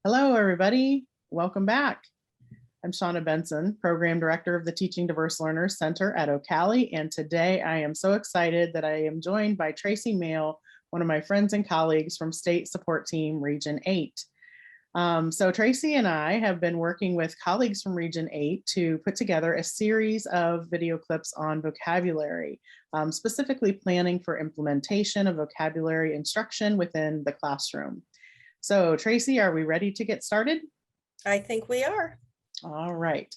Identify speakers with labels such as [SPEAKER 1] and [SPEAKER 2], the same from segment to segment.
[SPEAKER 1] Hello, everybody. Welcome back. I'm Shauna Benson, Program Director of the Teaching Diverse Learners Center at OCALI, and today I am so excited that I am joined by Tracy Mail, one of my friends and colleagues from State Support Team Region 8. So Tracy and I have been working with colleagues from Region 8 to put together a series of video clips on vocabulary, specifically planning for implementation of vocabulary instruction within the classroom. So Tracy, are we ready to get started?
[SPEAKER 2] I think we are.
[SPEAKER 1] All right.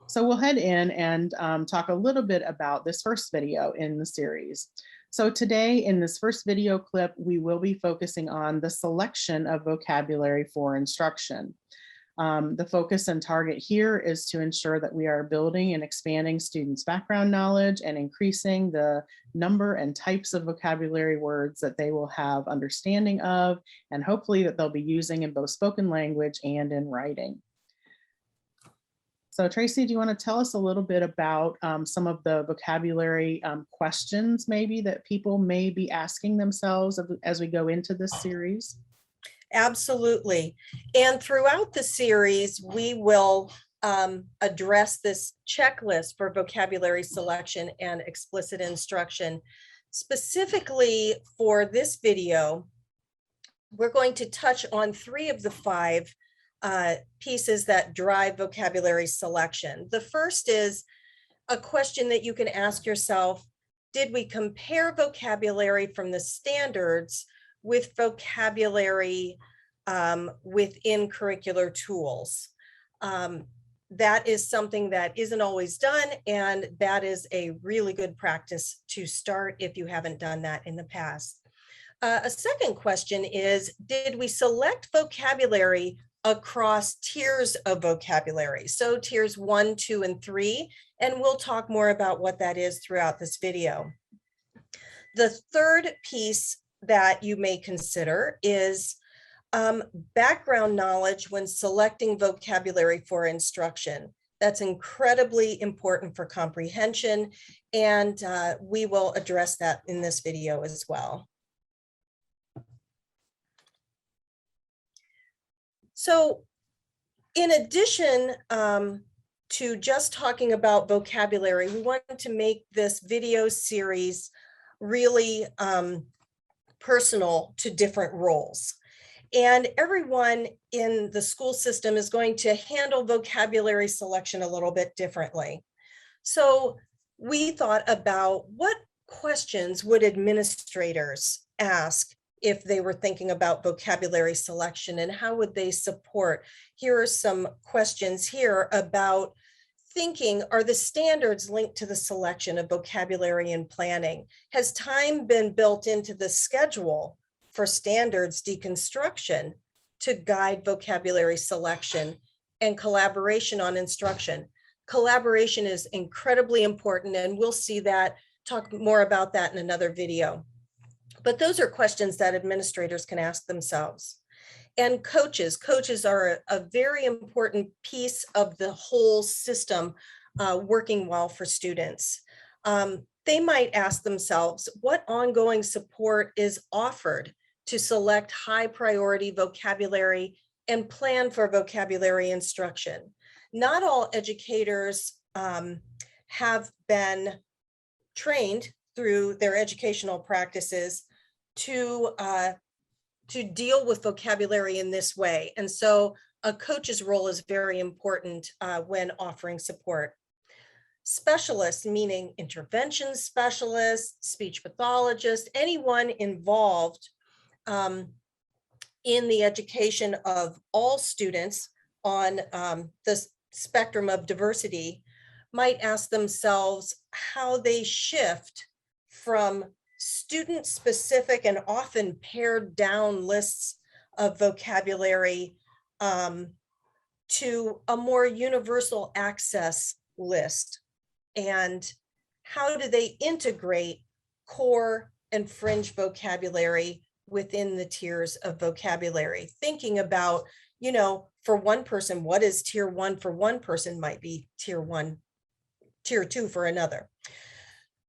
[SPEAKER 1] So we'll head in and talk a little bit about this first video in the series. So today in this first video clip, we will be focusing on the selection of vocabulary for instruction. The focus and target here is to ensure that we are building and expanding students' background knowledge and increasing the number and types of vocabulary words that they will have understanding of, and hopefully that they'll be using in both spoken language and in writing. So Tracy, do you want to tell us a little bit about some of the vocabulary questions maybe that people may be asking themselves as we go into this series?
[SPEAKER 2] Absolutely. And throughout the series, we will address this checklist for vocabulary selection and explicit instruction. Specifically for this video, we're going to touch on 3 of the 5 pieces that drive vocabulary selection. The first is a question that you can ask yourself: did we compare vocabulary from the standards with vocabulary within curricular tools? That is something that isn't always done, and that is a really good practice to start if you haven't done that in the past. A second question is, did we select vocabulary across tiers of vocabulary? So tiers 1, 2, and 3, and we'll talk more about what that is throughout this video. The third piece that you may consider is background knowledge when selecting vocabulary for instruction. That's incredibly important for comprehension, and we will address that in this video as well. So in addition to just talking about vocabulary, we wanted to make this video series really personal to different roles. And everyone in the school system is going to handle vocabulary selection a little bit differently. So we thought about what questions would administrators ask if they were thinking about vocabulary selection, and how would they support? Here are some questions here about thinking: are the standards linked to the selection of vocabulary and planning? Has time been built into the schedule for standards deconstruction to guide vocabulary selection and collaboration on instruction? Collaboration is incredibly important, and we'll see that, talk more about that in another video. But those are questions that administrators can ask themselves. And coaches are a very important piece of the whole system working well for students. They might ask themselves, what ongoing support is offered to select high priority vocabulary and plan for vocabulary instruction? Not all educators have been trained through their educational practices to deal with vocabulary in this way. And so a coach's role is very important when offering support. Specialists, meaning intervention specialists, speech pathologists, anyone involved in the education of all students on the spectrum of diversity, might ask themselves how they shift from student-specific and often pared down lists of vocabulary to a more universal access list. And how do they integrate core and fringe vocabulary within the tiers of vocabulary? Thinking about, you know, for one person, what is tier 1 for one person might be tier 1, tier 2 for another.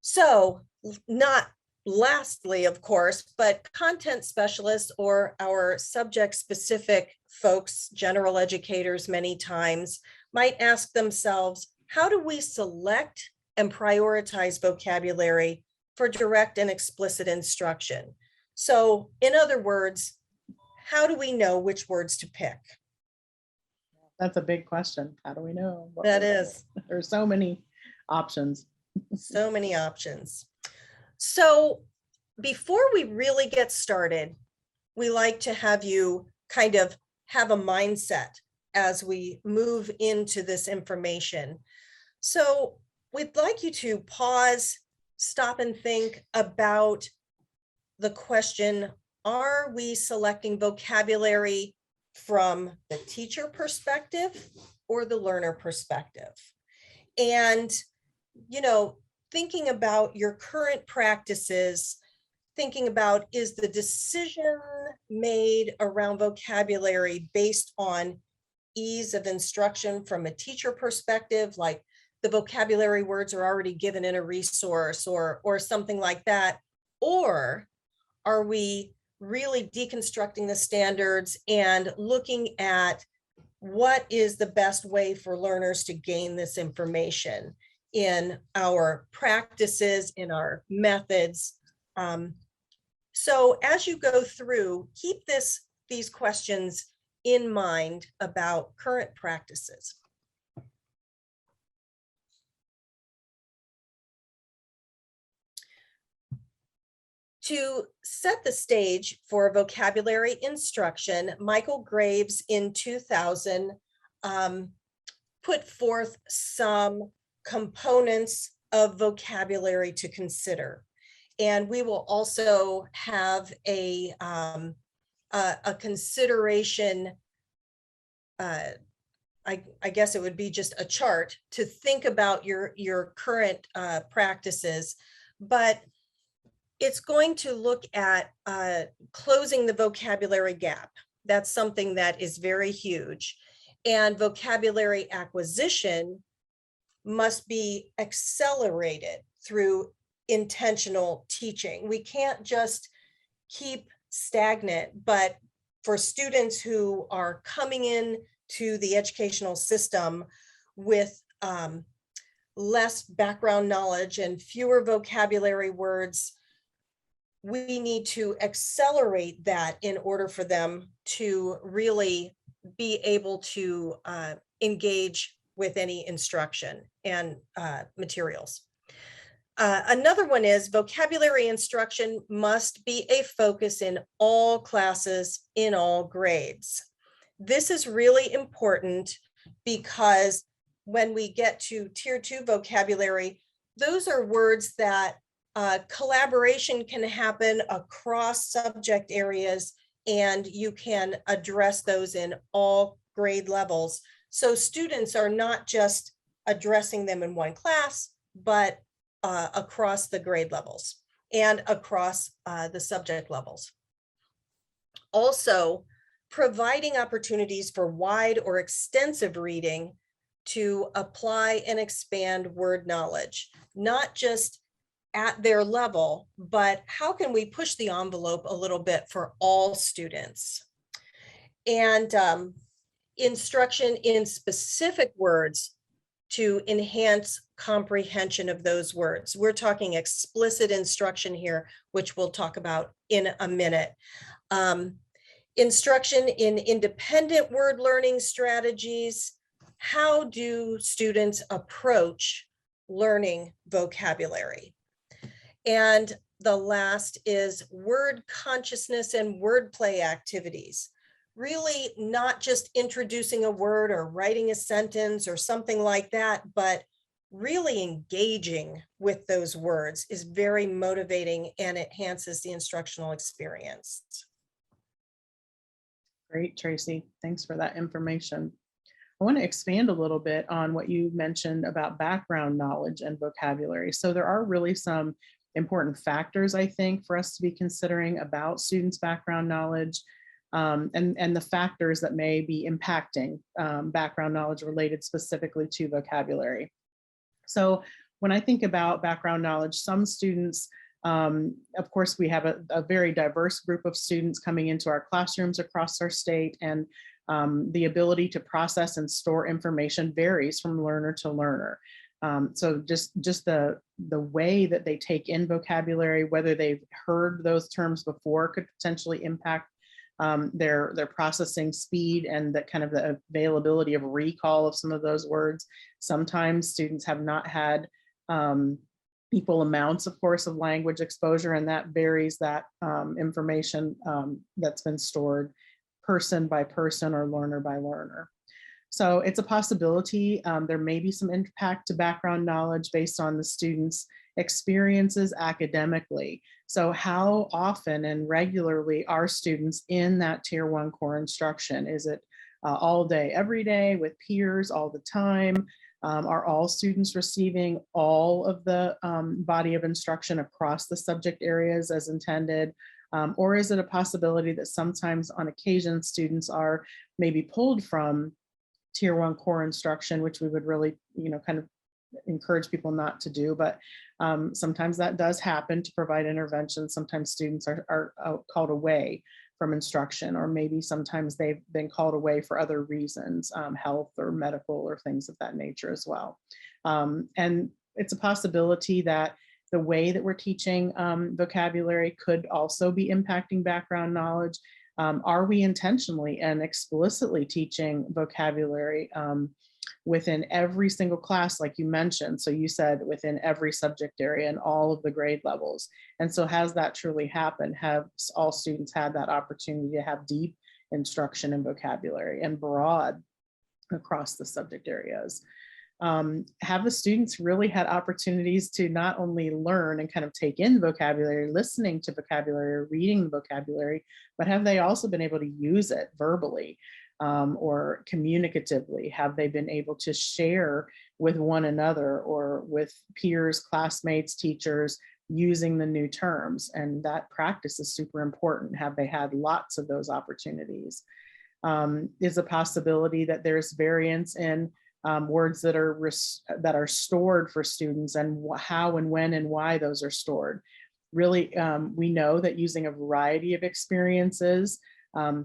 [SPEAKER 2] So not lastly, of course, but content specialists or our subject specific folks, general educators many times might ask themselves, how do we select and prioritize vocabulary for direct and explicit instruction? So in other words, how do we know which words to pick?
[SPEAKER 1] That's a big question. How do we know?
[SPEAKER 2] That is.
[SPEAKER 1] There's so many options.
[SPEAKER 2] So many options. So before we really get started, we like to have you kind of have a mindset as we move into this information. So we'd like you to pause, stop and think about the question, are we selecting vocabulary from the teacher perspective or the learner perspective? And, you know, thinking about your current practices, thinking about, is the decision made around vocabulary based on ease of instruction from a teacher perspective, like the vocabulary words are already given in a resource or something like that? Or are we really deconstructing the standards and looking at what is the best way for learners to gain this information in our practices, in our methods? So as you go through, keep these questions in mind about current practices. To set the stage for vocabulary instruction, Michael Graves in 2000 put forth some components of vocabulary to consider. And we will also have a consideration, I guess it would be just a chart to think about your current practices, but it's going to look at closing the vocabulary gap. That's something that is very huge. And vocabulary acquisition must be accelerated through intentional teaching. We can't just keep stagnant, but for students who are coming in to the educational system with less background knowledge and fewer vocabulary words, we need to accelerate that in order for them to really be able to engage with any instruction and materials. Another one is vocabulary instruction must be a focus in all classes in all grades. This is really important because when we get to tier 2 vocabulary, those are words that collaboration can happen across subject areas, and you can address those in all grade levels. So students are not just addressing them in one class, but across the grade levels and across the subject levels. Also, providing opportunities for wide or extensive reading to apply and expand word knowledge, not just at their level, but how can we push the envelope a little bit for all students? And instruction in specific words to enhance comprehension of those words. We're talking explicit instruction here, which we'll talk about in a minute. Instruction in independent word learning strategies. How do students approach learning vocabulary? And the last is word consciousness and wordplay activities. Really not just introducing a word or writing a sentence or something like that, but really engaging with those words is very motivating and it enhances the instructional experience.
[SPEAKER 1] Great, Tracy. Thanks for that information. I want to expand a little bit on what you mentioned about background knowledge and vocabulary. So there are really some important factors, I think, for us to be considering about students' background knowledge and the factors that may be impacting background knowledge related specifically to vocabulary. So when I think about background knowledge, some students, of course, we have a very diverse group of students coming into our classrooms across our state, and the ability to process and store information varies from learner to learner. So just the way that they take in vocabulary, whether they've heard those terms before, could potentially impact their processing speed and the kind of the availability of recall of some of those words. Sometimes students have not had equal amounts, of course, of language exposure, and that varies that information that's been stored person by person or learner by learner. So it's a possibility. There may be some impact to background knowledge based on the students' experiences academically. So how often and regularly are students in that Tier 1 core instruction? Is it all day, every day with peers all the time? Are all students receiving all of the body of instruction across the subject areas as intended? Or is it a possibility that sometimes on occasion students are maybe pulled from Tier 1 core instruction, which we would really, kind of encourage people not to do, but sometimes that does happen to provide intervention. Sometimes students are called away from instruction, or maybe sometimes they've been called away for other reasons, health or medical or things of that nature as well. And it's a possibility that the way that we're teaching vocabulary could also be impacting background knowledge. Are we intentionally and explicitly teaching vocabulary within every single class, like you mentioned? So you said within every subject area and all of the grade levels. And so has that truly happened? Have all students had that opportunity to have deep instruction in vocabulary and broad across the subject areas? Have the students really had opportunities to not only learn and kind of take in vocabulary, listening to vocabulary or reading the vocabulary, but have they also been able to use it verbally or communicatively? Have they been able to share with one another or with peers, classmates, teachers, using the new terms? And that practice is super important. Have they had lots of those opportunities? Is a possibility that there's variance in words that are stored for students, and how and when and why those are stored. Really, we know that using a variety of experiences,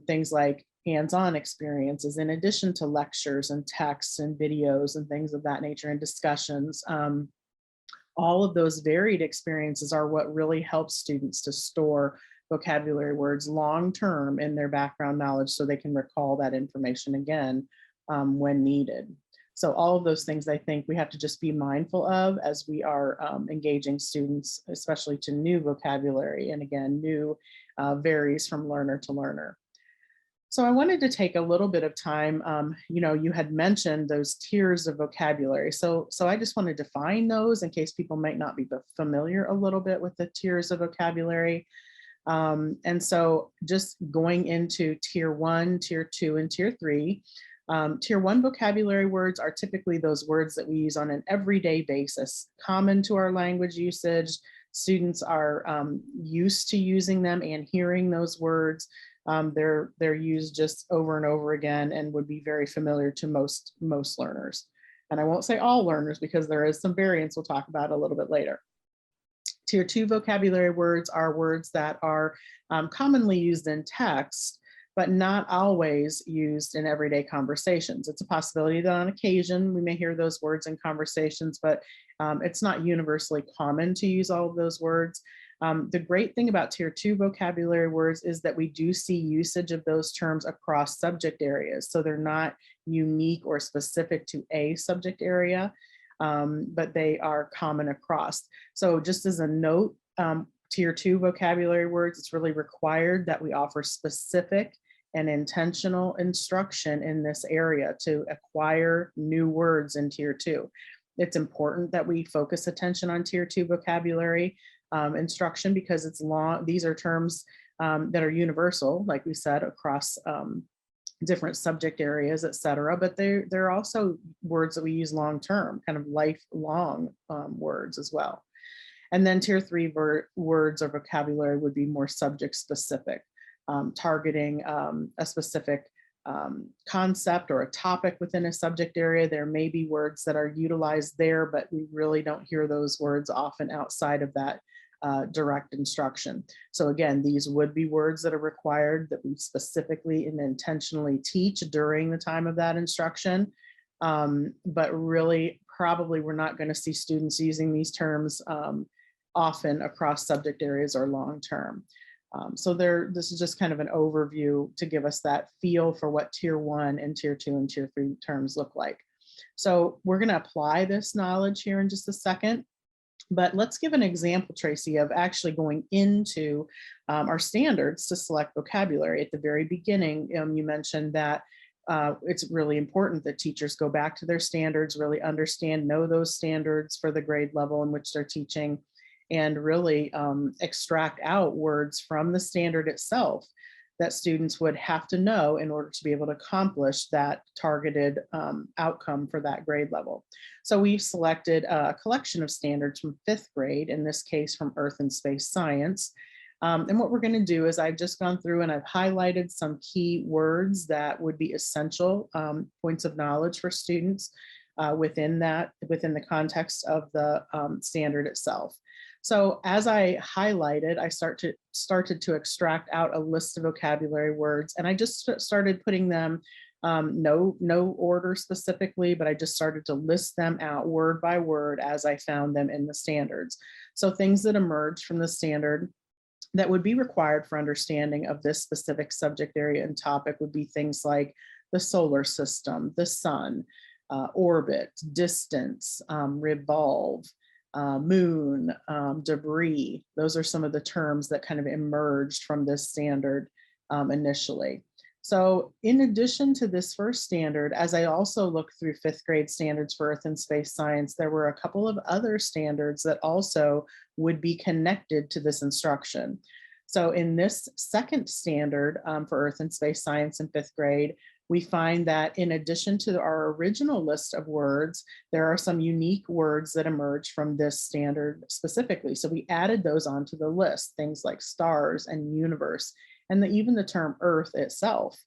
[SPEAKER 1] things like hands-on experiences, in addition to lectures and texts and videos and things of that nature and discussions, all of those varied experiences are what really helps students to store vocabulary words long-term in their background knowledge so they can recall that information again when needed. So all of those things I think we have to just be mindful of as we are engaging students, especially to new vocabulary. And again, new varies from learner to learner. So I wanted to take a little bit of time, you had mentioned those tiers of vocabulary. So I just want to define those in case people might not be familiar a little bit with the tiers of vocabulary. And so just going into Tier 1, Tier 2, and Tier 3, Tier 1 vocabulary words are typically those words that we use on an everyday basis, common to our language usage. Students are used to using them and hearing those words. They're used just over and over again and would be very familiar to most learners. And I won't say all learners because there is some variance we'll talk about a little bit later. Tier 2 vocabulary words are words that are commonly used in text, but not always used in everyday conversations. It's a possibility that on occasion we may hear those words in conversations, but it's not universally common to use all of those words. The great thing about Tier 2 vocabulary words is that we do see usage of those terms across subject areas. So they're not unique or specific to a subject area, but they are common across. So just as a note, Tier 2 vocabulary words, it's really required that we offer specific and intentional instruction in this area to acquire new words in Tier 2. It's important that we focus attention on Tier 2 vocabulary instruction because it's long. These are terms that are universal, like we said, across different subject areas, et cetera, but they're also words that we use long-term, kind of lifelong words as well. And then Tier 3 words or vocabulary would be more subject specific, targeting a specific concept or a topic within a subject area, there may be words that are utilized there, but we really don't hear those words often outside of that direct instruction. So again, these would be words that are required that we specifically and intentionally teach during the time of that instruction. But really, probably we're not going to see students using these terms often across subject areas or long term. So this is just kind of an overview to give us that feel for what tier 1 and tier 2 and tier 3 terms look like. So we're going to apply this knowledge here in just a second. But let's give an example, Tracy, of actually going into our standards to select vocabulary. At the very beginning, you mentioned that it's really important that teachers go back to their standards, really understand, know those standards for the grade level in which they're teaching, and really extract out words from the standard itself that students would have to know in order to be able to accomplish that targeted outcome for that grade level. So we've selected a collection of standards from 5th grade, in this case from Earth and Space Science. And what we're going to do is I've just gone through and I've highlighted some key words that would be essential points of knowledge for students within the context of the standard itself. So as I highlighted, I started to extract out a list of vocabulary words, and I just started putting them, no order specifically, but I just started to list them out word by word as I found them in the standards. So things that emerged from the standard that would be required for understanding of this specific subject area and topic would be things like the solar system, the sun, orbit, distance, revolve, moon, debris. Those are some of the terms that kind of emerged from this standard initially. So in addition to this first standard, as I also looked through 5th grade standards for Earth and Space Science, there were a couple of other standards that also would be connected to this instruction. So in this second standard for Earth and Space Science in 5th grade, we find that in addition to our original list of words, there are some unique words that emerge from this standard specifically. So we added those onto the list, things like stars and universe, and even the term Earth itself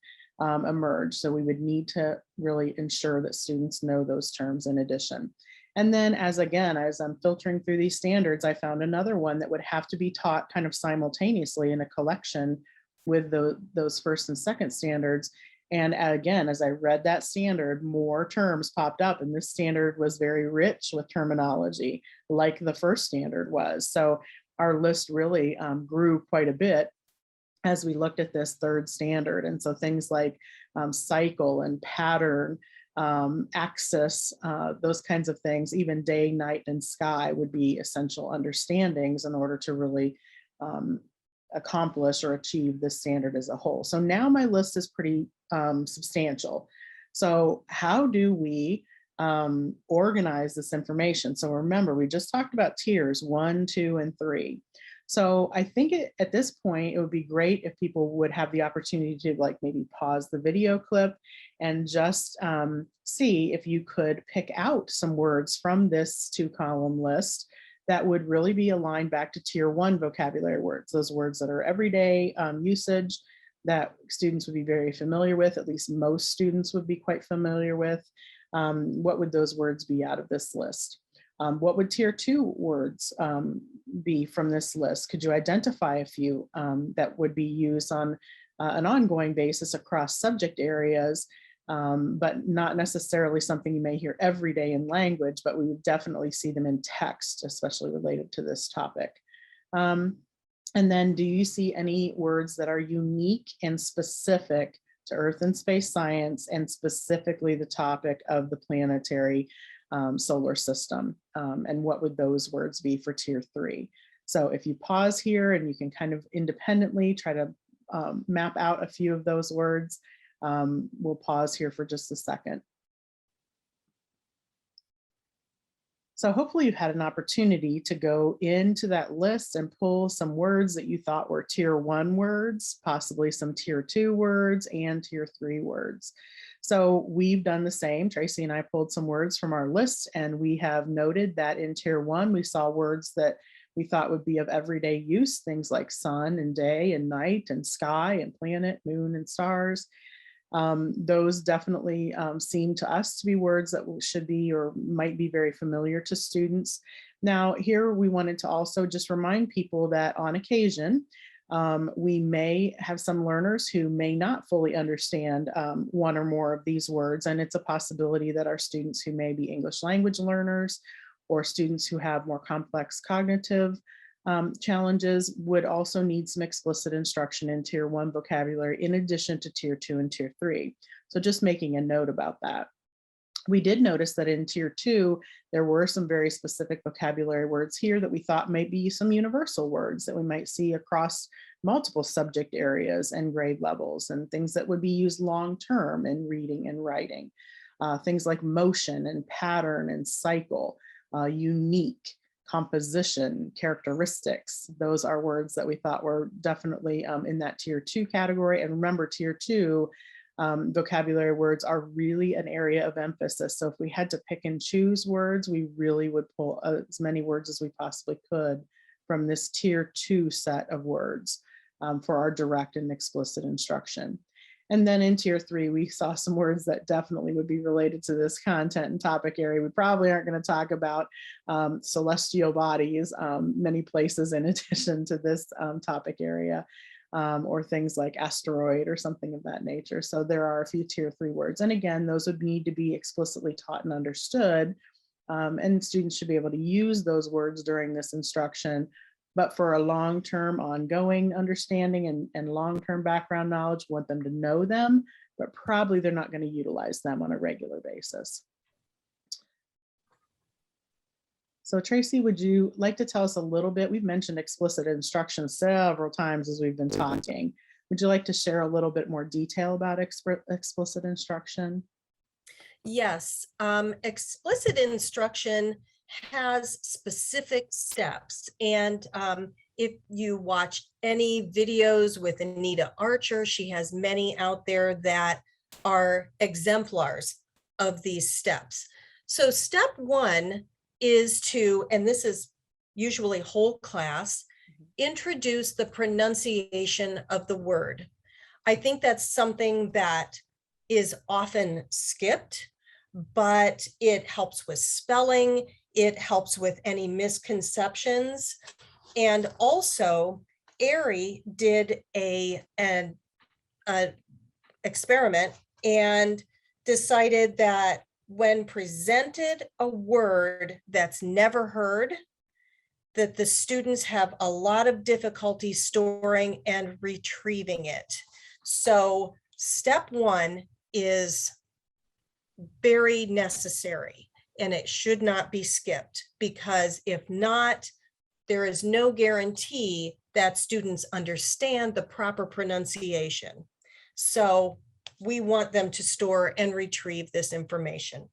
[SPEAKER 1] emerged. So we would need to really ensure that students know those terms in addition. And then as I'm filtering through these standards, I found another one that would have to be taught kind of simultaneously in a collection with those first and second standards. And again, as I read that standard, more terms popped up, and this standard was very rich with terminology, like the first standard was. So our list really grew quite a bit as we looked at this third standard. And so things like cycle and pattern, axis, those kinds of things, even day, night, and sky would be essential understandings in order to really accomplish or achieve this standard as a whole. So now my list is pretty substantial. So how do we organize this information? So remember, we just talked about tiers 1, 2, and 3. So I think at this point, it would be great if people would have the opportunity to maybe pause the video clip and just see if you could pick out some words from this 2-column list that would really be aligned back to tier 1 vocabulary words, those words that are everyday usage that students would be very familiar with, at least most students would be quite familiar with. What would those words be out of this list? What would tier 2 words be from this list? Could you identify a few that would be used on an ongoing basis across subject areas, but not necessarily something you may hear every day in language, but we would definitely see them in text, especially related to this topic. And then do you see any words that are unique and specific to Earth and Space Science, and specifically the topic of the planetary solar system? And what would those words be for tier 3? So if you pause here and you can kind of independently try to map out a few of those words, we'll pause here for just a second. So hopefully you've had an opportunity to go into that list and pull some words that you thought were tier 1 words, possibly some tier 2 words and tier 3 words. So we've done the same. Tracy and I pulled some words from our list, and we have noted that in tier 1, we saw words that we thought would be of everyday use, things like sun and day and night and sky and planet, moon and stars. Those definitely seem to us to be words that should be or might be very familiar to students. Now, here we wanted to also just remind people that on occasion, we may have some learners who may not fully understand one or more of these words, and it's a possibility that our students who may be English language learners or students who have more complex cognitive challenges would also need some explicit instruction in Tier 1 vocabulary in addition to Tier 2 and Tier 3. So just making a note about that. We did notice that in Tier 2, there were some very specific vocabulary words here that we thought may be some universal words that we might see across multiple subject areas and grade levels, and things that would be used long-term in reading and writing. Things like motion and pattern and cycle, unique, composition, characteristics. Those are words that we thought were definitely in that Tier 2 category. And remember, Tier 2 vocabulary words are really an area of emphasis. So if we had to pick and choose words, we really would pull as many words as we possibly could from this Tier 2 set of words for our direct and explicit instruction. And then in Tier 3, we saw some words that definitely would be related to this content and topic area. We probably aren't going to talk about celestial bodies many places in addition to this topic area, or things like asteroid or something of that nature. So there are a few Tier 3 words. And again, those would need to be explicitly taught and understood. And students should be able to use those words during this instruction. But for a long-term ongoing understanding and long-term background knowledge, we want them to know them, but probably they're not going to utilize them on a regular basis. So Tracy, would you like to tell us a little bit? We've mentioned explicit instruction several times as we've been talking. Would you like to share a little bit more detail about explicit instruction?
[SPEAKER 2] Yes, explicit instruction has specific steps. And if you watch any videos with Anita Archer, she has many out there that are exemplars of these steps. So step 1 is to, and this is usually whole class, introduce the pronunciation of the word. I think that's something that is often skipped, but it helps with spelling. It helps with any misconceptions. And also, Ari did an experiment and decided that when presented a word that's never heard, that the students have a lot of difficulty storing and retrieving it. So step 1 is very necessary, and it should not be skipped, because if not, there is no guarantee that students understand the proper pronunciation. So we want them to store and retrieve this information.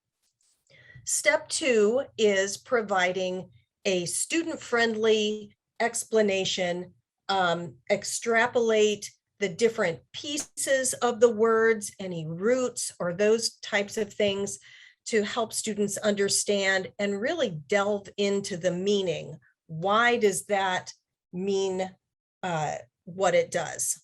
[SPEAKER 2] Step 2 is providing a student-friendly explanation, extrapolate the different pieces of the words, any roots or those types of things, to help students understand and really delve into the meaning. Why does that mean what it does?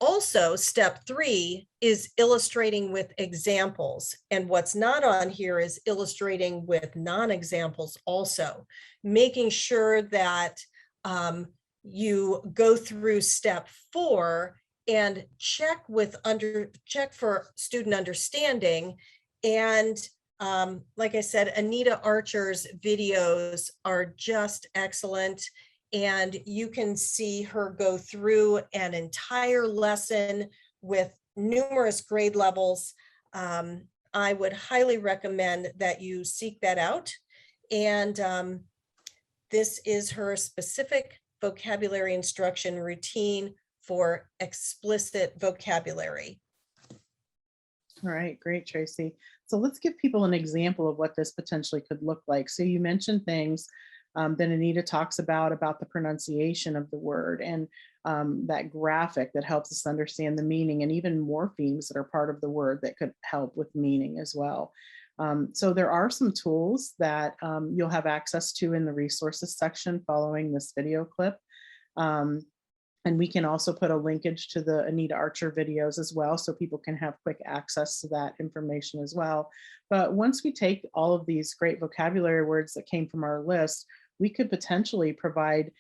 [SPEAKER 2] Also, step 3 is illustrating with examples. And what's not on here is illustrating with non-examples also, making sure that you go through step 4 and check for student understanding. And like I said, Anita Archer's videos are just excellent. And you can see her go through an entire lesson with numerous grade levels. I would highly recommend that you seek that out. And this is her specific vocabulary instruction routine for explicit vocabulary.
[SPEAKER 1] All right, great, Tracy. So let's give people an example of what this potentially could look like. So you mentioned things that Anita talks about the pronunciation of the word, and that graphic that helps us understand the meaning, and even morphemes that are part of the word that could help with meaning as well. So there are some tools that you'll have access to in the resources section following this video clip. And And we can also put a linkage to the Anita Archer videos as well, so people can have quick access to that information as well. But once we take all of these great vocabulary words that came from our list, we could potentially provide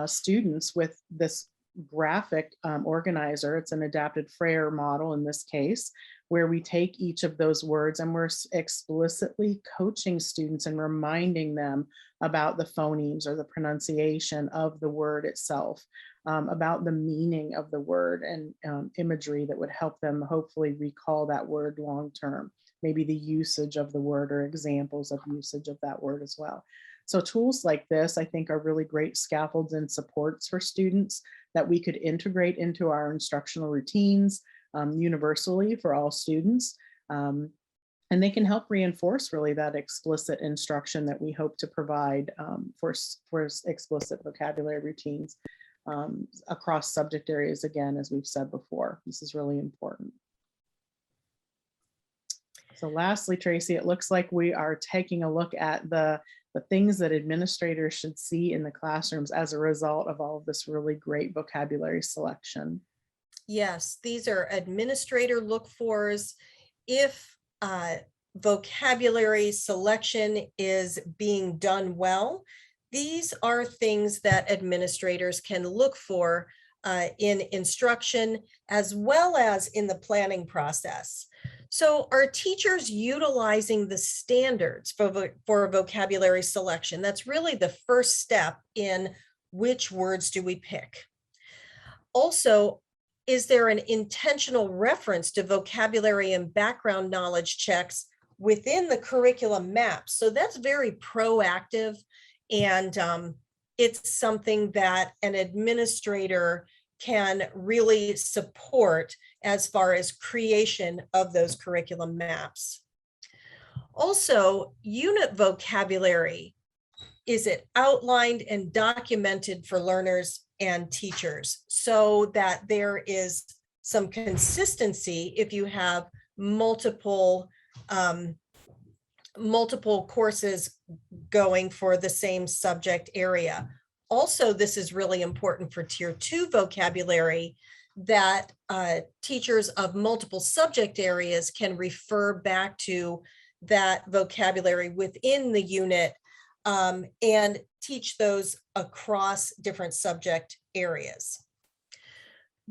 [SPEAKER 1] students with this graphic organizer. It's an adapted Frayer model in this case, where we take each of those words and we're explicitly coaching students and reminding them about the phonemes or the pronunciation of the word itself, about the meaning of the word, and imagery that would help them hopefully recall that word long term, maybe the usage of the word or examples of usage of that word as well. So tools like this, I think, are really great scaffolds and supports for students that we could integrate into our instructional routines universally for all students. And they can help reinforce really that explicit instruction that we hope to provide for explicit vocabulary routines across subject areas, again, as we've said before. This is really important. So lastly, Tracy, it looks like we are taking a look at the things that administrators should see in the classrooms as a result of all of this really great vocabulary selection.
[SPEAKER 2] Yes, these are administrator look-fors. If vocabulary selection is being done well, these are things that administrators can look for in instruction as well as in the planning process. So are teachers utilizing the standards for vocabulary selection? That's really the first step in which words do we pick. Also, is there an intentional reference to vocabulary and background knowledge checks within the curriculum map? So that's very proactive, and it's something that an administrator can really support as far as creation of those curriculum maps. Also, unit vocabulary, is it outlined and documented for learners and teachers so that there is some consistency if you have multiple courses going for the same subject area? Also, this is really important for Tier 2 vocabulary, that teachers of multiple subject areas can refer back to that vocabulary within the unit and teach those across different subject areas.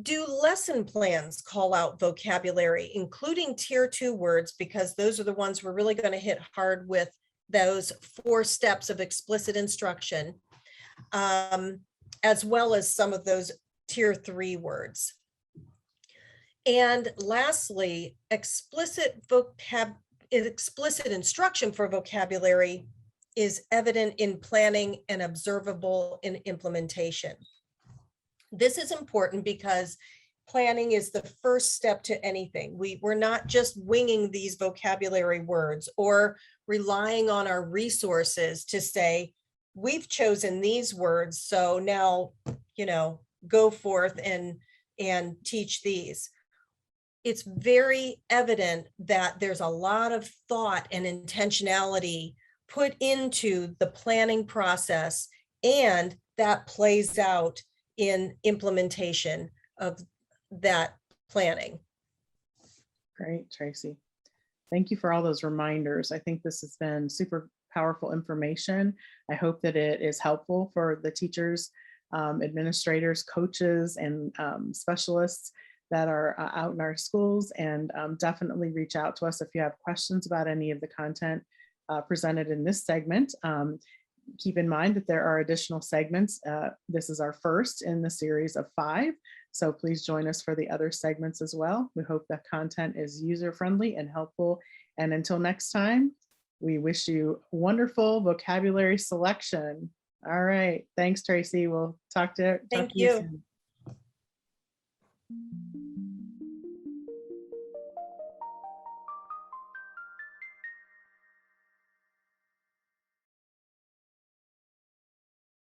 [SPEAKER 2] Do lesson plans call out vocabulary, including Tier 2 words, because those are the ones we're really going to hit hard with, those 4 steps of explicit instruction, as well as some of those Tier 3 words. And lastly, explicit instruction for vocabulary is evident in planning and observable in implementation. This is important because planning is the first step to anything. We're not just winging these vocabulary words or relying on our resources to say, we've chosen these words, so now, go forth and teach these. It's very evident that there's a lot of thought and intentionality put into the planning process, and that plays out in implementation of that planning.
[SPEAKER 1] Great, Tracy. Thank you for all those reminders. I think this has been super powerful information. I hope that it is helpful for the teachers, administrators, coaches, and specialists that are out in our schools, and definitely reach out to us if you have questions about any of the content presented in this segment. Keep in mind that there are additional segments. This is our first in the series of 5, so please join us for the other segments as well. We hope that content is user-friendly and helpful. And until next time, we wish you wonderful vocabulary selection. All right, thanks, Tracy. We'll talk to you soon.